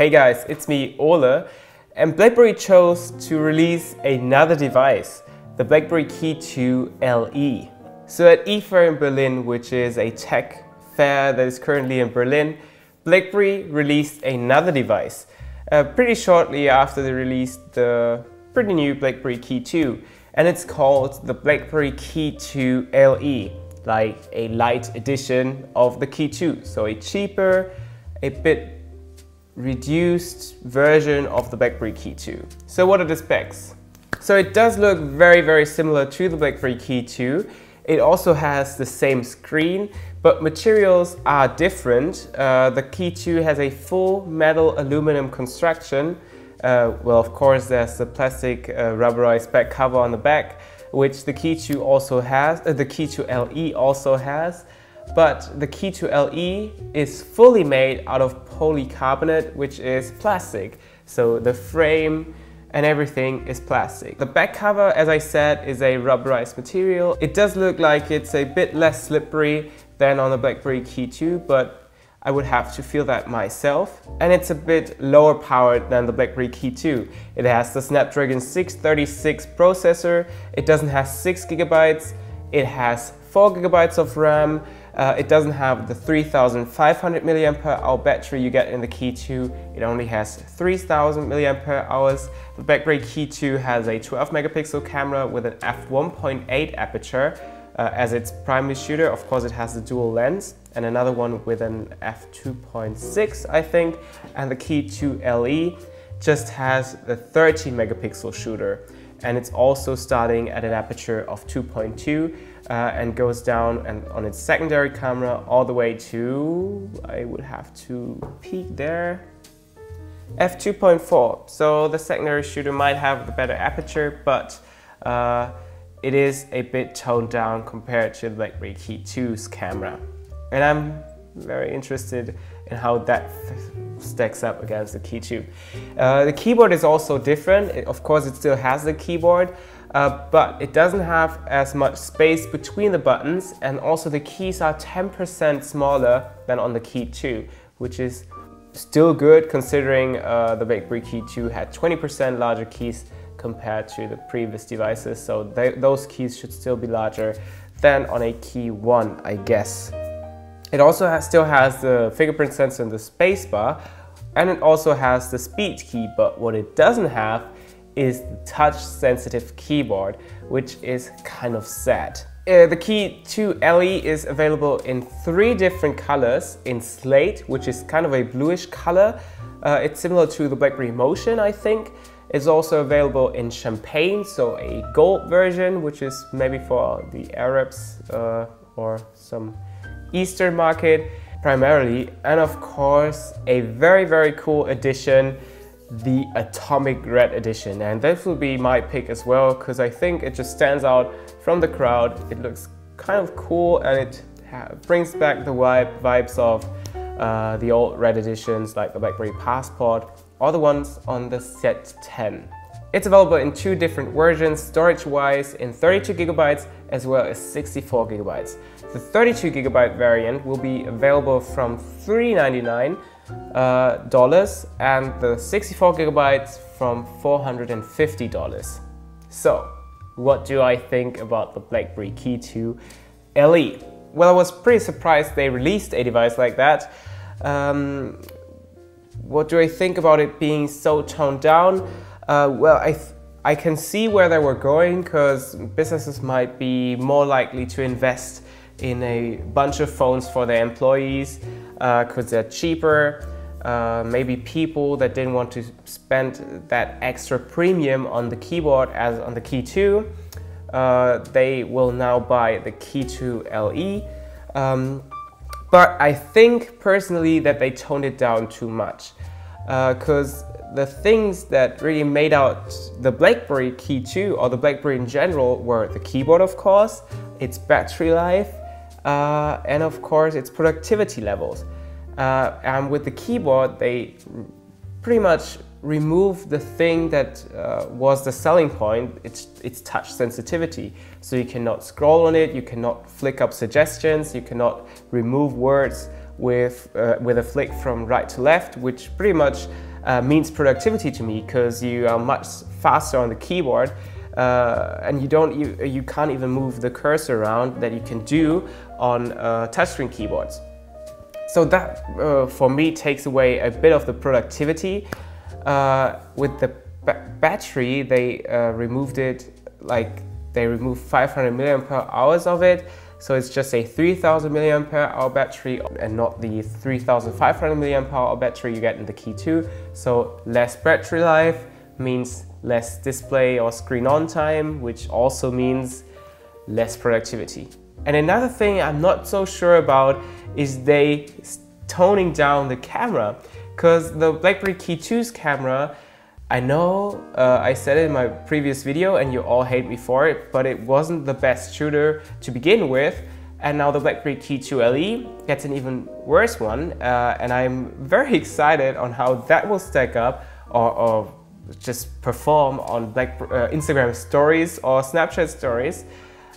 Hey guys, it's me, Ole, and BlackBerry chose to release another device, the BlackBerry KEY2 LE. So at IFA in Berlin, which is a tech fair that is currently in Berlin, BlackBerry released another device pretty shortly after they released the pretty new BlackBerry KEY2, and it's called the BlackBerry KEY2 LE, like a light edition of the KEY2, so a cheaper, a bit reduced version of the BlackBerry KEY2. So what are the specs? So it does look very similar to the BlackBerry KEY2. It also has the same screen, but materials are different. The KEY2 has a full metal aluminum construction. Well, of course, there's the plastic rubberized back cover on the back, which the KEY2 also has. The KEY2 LE also has. But the KEY2 LE is fully made out of polycarbonate, which is plastic. So the frame and everything is plastic. The back cover, as I said, is a rubberized material. It does look like it's a bit less slippery than on the BlackBerry KEY2, but I would have to feel that myself. And it's a bit lower powered than the BlackBerry KEY2. It has the Snapdragon 636 processor. It doesn't have 6 GB. It has 4 GB of RAM. It doesn't have the 3500 mAh battery you get in the KEY2. It only has 3000 mAh. The BlackBerry KEY2 has a 12 megapixel camera with an f1.8 aperture as its primary shooter. Of course, it has the dual lens, and another one with an f2.6, I think. And the KEY2 LE just has the 13 megapixel shooter, and it's also starting at an aperture of 2.2 and goes down and on its secondary camera all the way to, I would have to peek there, f2.4. So the secondary shooter might have the better aperture, but it is a bit toned down compared to the BlackBerry KEY2's camera. And I'm very interested in how that stacks up against the KEY2. The keyboard is also different. Of course, it still has the keyboard, but it doesn't have as much space between the buttons, and also the keys are 10% smaller than on the KEY2, which is still good considering the BlackBerry KEY2 had 20% larger keys compared to the previous devices, so those keys should still be larger than on a KEY1, I guess. It also still has the fingerprint sensor and the spacebar, and it also has the speed key, but what it doesn't have is the touch-sensitive keyboard, which is kind of sad. The KEY2 LE is available in 3 different colors. In slate, which is kind of a bluish color. It's similar to the BlackBerry Motion, I think. It's also available in champagne, so a gold version, which is maybe for the Arabs or some Eastern market primarily, and of course a very cool edition, the Atomic Red edition, and that will be my pick as well because I think it just stands out from the crowd. It looks kind of cool, and it brings back the vibes of the old red editions like the BlackBerry Passport or the ones on the Z10. It's available in 2 different versions, storage-wise, in 32 GB as well as 64 GB. The 32 GB variant will be available from $399 and the 64 GB from $450. So, what do I think about the BlackBerry KEY2 LE? Well, I was pretty surprised they released a device like that. What do I think about it being so toned down? Well, I can see where they were going, because businesses might be more likely to invest in a bunch of phones for their employees because they're cheaper. Maybe people that didn't want to spend that extra premium on the keyboard as on the KEY2, they will now buy the KEY2 LE. But I think personally that they toned it down too much, because the things that really made out the BlackBerry KEY2 or the BlackBerry in general were the keyboard, of course, its battery life, and of course its productivity levels. And with the keyboard, they pretty much removed the thing that was the selling point, its touch sensitivity. So you cannot scroll on it, you cannot flick up suggestions, you cannot remove words with a flick from right to left, which pretty much means productivity to me, because you are much faster on the keyboard, and you can't even move the cursor around that you can do on touchscreen keyboards. So that for me takes away a bit of the productivity. With the battery, they removed it, like they removed 500 milliampere hours of it. So it's just a 3000 milliampere hour battery and not the 3500 milliampere hour battery you get in the Key 2. So less battery life means less display or screen on time, which also means less productivity. And another thing I'm not so sure about is they toning down the camera, because the BlackBerry Key 2's camera, I know I said it in my previous video and you all hate me for it, but it wasn't the best shooter to begin with. And now the BlackBerry Key 2 LE gets an even worse one, and I'm very excited on how that will stack up or just perform on Instagram stories or Snapchat stories,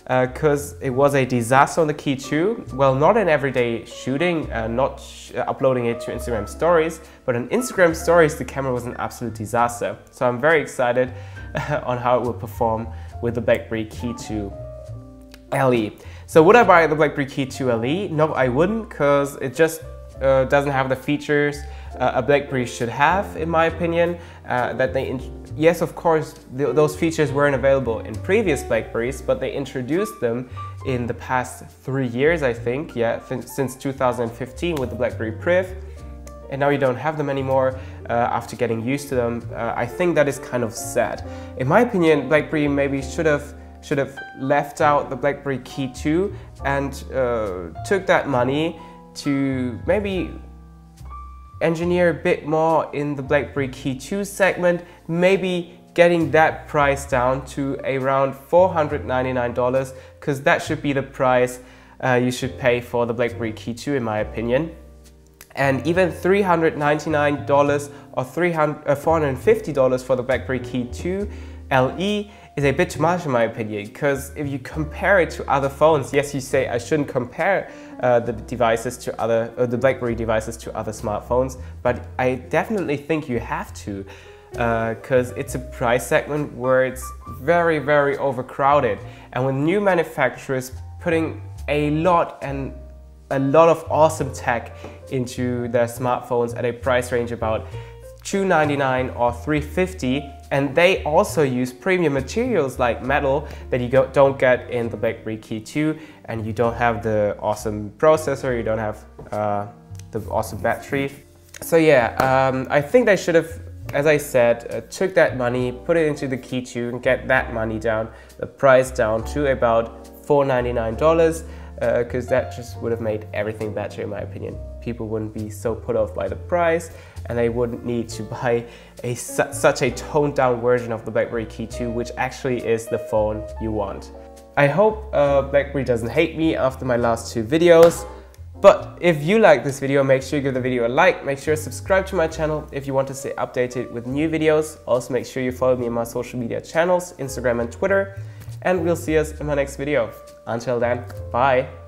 because it was a disaster on the Key 2. Well, not in everyday shooting, not uploading it to Instagram stories, but on Instagram stories the camera was an absolute disaster. So I'm very excited on how it will perform with the BlackBerry Key 2 LE. So would I buy the BlackBerry Key 2 LE? No, I wouldn't, because it just doesn't have the features a BlackBerry should have, in my opinion. Yes, of course, those features weren't available in previous BlackBerries, but they introduced them in the past 3 years, I think. Yeah, since 2015 with the BlackBerry Priv, and now you don't have them anymore after getting used to them. I think that is kind of sad. In my opinion, BlackBerry maybe should have left out the BlackBerry Key 2 and took that money to maybe engineer a bit more in the BlackBerry Key 2 segment, maybe getting that price down to around $499, because that should be the price you should pay for the BlackBerry Key 2 in my opinion. And even $399 or $450 for the BlackBerry Key 2 LE is a bit too much in my opinion, because if you compare it to other phones, yes, you say I shouldn't compare the devices to the BlackBerry devices to other smartphones, but I definitely think you have to, because it's a price segment where it's very, very overcrowded, and with new manufacturers putting a lot of awesome tech into their smartphones at a price range about $299 or $350, and they also use premium materials like metal that you don't get in the BlackBerry Key 2, and you don't have the awesome processor, you don't have the awesome battery. So yeah, I think they should have, as I said, took that money, put it into the Key 2 and get that money down, the price down to about $499, because that just would have made everything better in my opinion. People wouldn't be so put off by the price, and they wouldn't need to buy such a toned down version of the BlackBerry Key 2, which actually is the phone you want. I hope BlackBerry doesn't hate me after my last 2 videos, but if you like this video, make sure you give the video a like, make sure to subscribe to my channel if you want to stay updated with new videos. Also make sure you follow me on my social media channels, Instagram and Twitter, and we'll see us in my next video. Until then, bye!